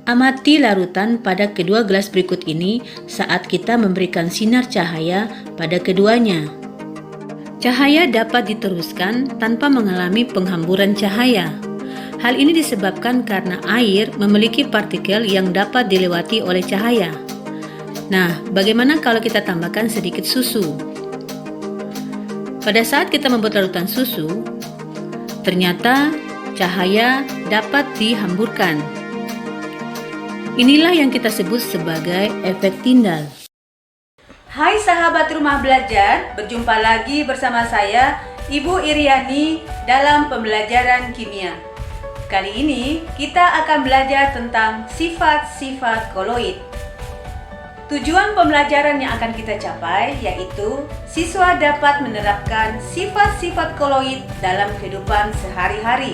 Amati larutan pada kedua gelas berikut ini saat kita memberikan sinar cahaya pada keduanya. Cahaya dapat diteruskan tanpa mengalami penghamburan cahaya. Hal ini disebabkan karena air memiliki partikel yang dapat dilewati oleh cahaya. Nah, bagaimana kalau kita tambahkan sedikit susu? Pada saat kita membuat larutan susu, ternyata cahaya dapat dihamburkan. Inilah yang kita sebut sebagai efek Tyndall. Hai sahabat rumah belajar, berjumpa lagi bersama saya Ibu Iriani dalam pembelajaran kimia. Kali ini kita akan belajar tentang sifat-sifat koloid. Tujuan pembelajaran yang akan kita capai yaitu siswa dapat menerapkan sifat-sifat koloid dalam kehidupan sehari-hari.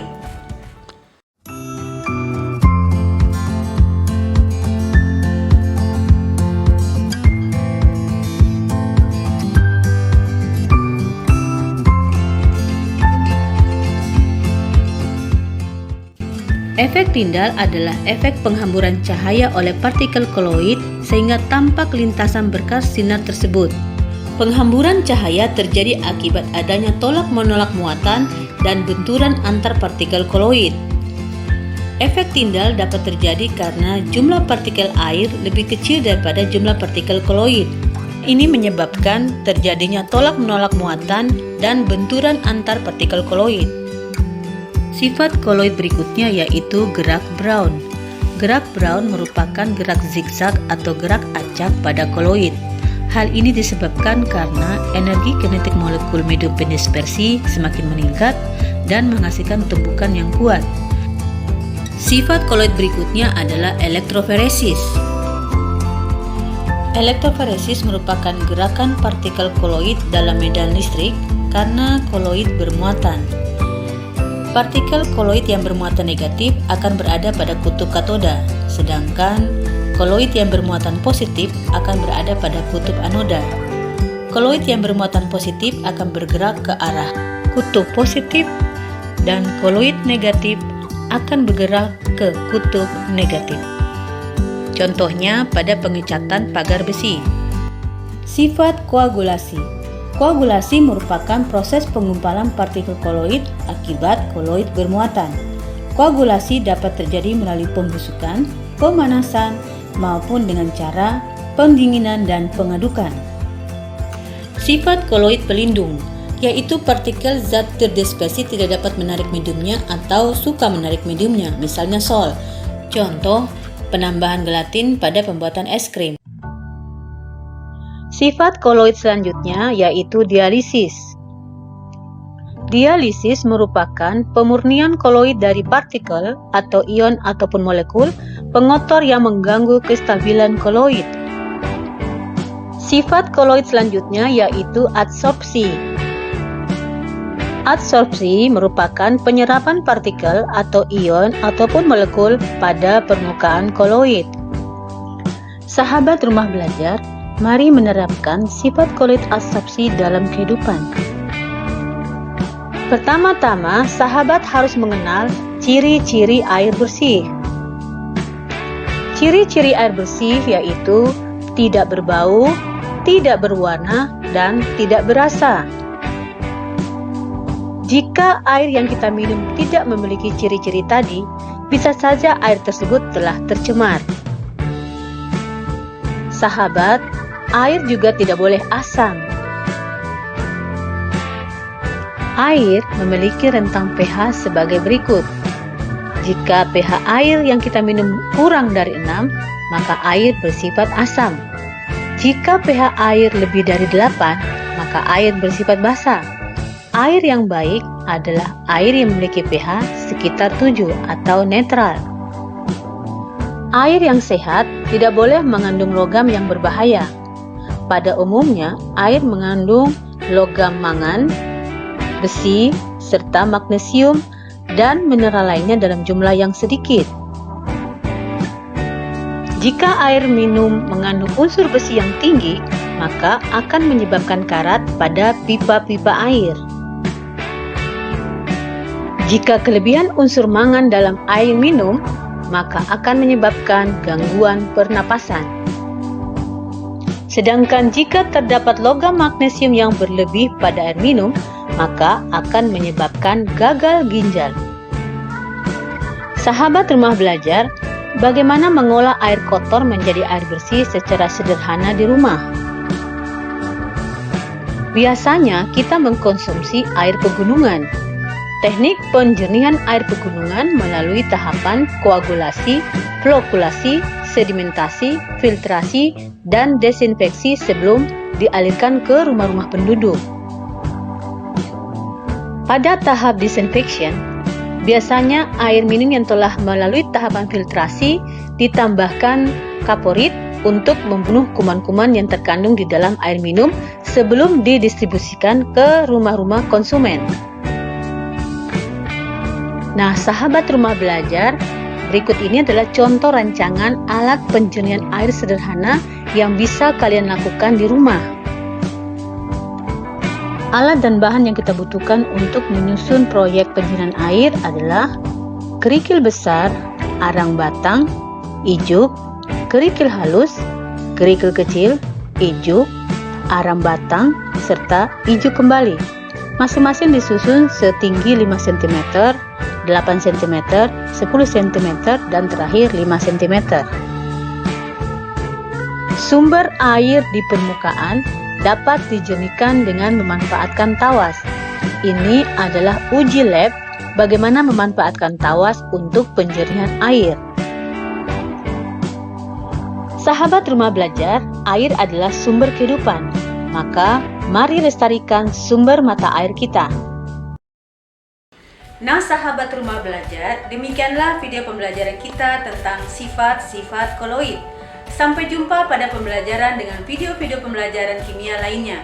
Efek Tyndall adalah efek penghamburan cahaya oleh partikel koloid sehingga tampak lintasan berkas sinar tersebut. Penghamburan cahaya terjadi akibat adanya tolak-menolak muatan dan benturan antar partikel koloid. Efek Tyndall dapat terjadi karena jumlah partikel air lebih kecil daripada jumlah partikel koloid. Ini menyebabkan terjadinya tolak-menolak muatan dan benturan antar partikel koloid. Sifat koloid berikutnya yaitu gerak Brown. Gerak Brown merupakan gerak zigzag atau gerak acak pada koloid. Hal ini disebabkan karena energi kinetik molekul medium pendispersi semakin meningkat dan menghasilkan tumpukan yang kuat. Sifat koloid berikutnya adalah elektroforesis. Elektroforesis merupakan gerakan partikel koloid dalam medan listrik karena koloid bermuatan. Partikel koloid yang bermuatan negatif akan berada pada kutub katoda, sedangkan koloid yang bermuatan positif akan berada pada kutub anoda. Koloid yang bermuatan positif akan bergerak ke arah kutub positif dan koloid negatif akan bergerak ke kutub negatif. Contohnya pada pengecatan pagar besi. Sifat koagulasi. Koagulasi merupakan proses penggumpalan partikel koloid akibat koloid bermuatan. Koagulasi dapat terjadi melalui pembusukan, pemanasan, maupun dengan cara pendinginan dan pengadukan. Sifat koloid pelindung, yaitu partikel zat terdispersi tidak dapat menarik mediumnya atau suka menarik mediumnya, misalnya sol. Contoh, penambahan gelatin pada pembuatan es krim. Sifat koloid selanjutnya yaitu dialisis. Dialisis merupakan pemurnian koloid dari partikel atau ion ataupun molekul pengotor yang mengganggu kestabilan koloid. Sifat koloid selanjutnya yaitu adsorpsi. Adsorpsi merupakan penyerapan partikel atau ion ataupun molekul pada permukaan koloid. Sahabat rumah belajar, mari menerapkan sifat koloid adsorpsi dalam kehidupan. Pertama-tama, sahabat harus mengenal ciri-ciri air bersih. Ciri-ciri air bersih yaitu tidak berbau, tidak berwarna, dan tidak berasa. Jika air yang kita minum tidak memiliki ciri-ciri tadi, bisa saja air tersebut telah tercemar. Sahabat, air juga tidak boleh asam. Air memiliki rentang pH sebagai berikut. Jika pH air yang kita minum kurang dari 6, maka air bersifat asam. Jika pH air lebih dari 8, maka air bersifat basa. Air yang baik adalah air yang memiliki pH sekitar 7 atau netral. Air yang sehat tidak boleh mengandung logam yang berbahaya. Pada umumnya, air mengandung logam mangan, besi, serta magnesium dan mineral lainnya dalam jumlah yang sedikit. Jika air minum mengandung unsur besi yang tinggi, maka akan menyebabkan karat pada pipa-pipa air. Jika kelebihan unsur mangan dalam air minum maka akan menyebabkan gangguan pernapasan. Sedangkan jika terdapat logam magnesium yang berlebih pada air minum, maka akan menyebabkan gagal ginjal. Sahabat rumah belajar, bagaimana mengolah air kotor menjadi air bersih secara sederhana di rumah? Biasanya kita mengkonsumsi air pegunungan. Teknik penjernihan air pegunungan melalui tahapan koagulasi, flokulasi, sedimentasi, filtrasi, dan desinfeksi sebelum dialirkan ke rumah-rumah penduduk. Pada tahap disinfection, biasanya air minum yang telah melalui tahapan filtrasi ditambahkan kaporit untuk membunuh kuman-kuman yang terkandung di dalam air minum sebelum didistribusikan ke rumah-rumah konsumen. Nah, sahabat rumah belajar, berikut ini adalah contoh rancangan alat penjernihan air sederhana yang bisa kalian lakukan di rumah. Alat dan bahan yang kita butuhkan untuk menyusun proyek penjernihan air adalah kerikil besar, arang batang, ijuk, kerikil halus, kerikil kecil, ijuk, arang batang, serta ijuk kembali. Masing-masing disusun setinggi 5 cm, 8 cm, 10 cm, dan terakhir 5 cm. Sumber air di permukaan dapat dijernihkan dengan memanfaatkan tawas. Ini adalah uji lab bagaimana memanfaatkan tawas untuk penjernihan air. Sahabat rumah belajar, air adalah sumber kehidupan. Maka, mari lestarikan sumber mata air kita. Nah, sahabat rumah belajar, demikianlah video pembelajaran kita tentang sifat-sifat koloid. Sampai jumpa pada pembelajaran dengan video-video pembelajaran kimia lainnya.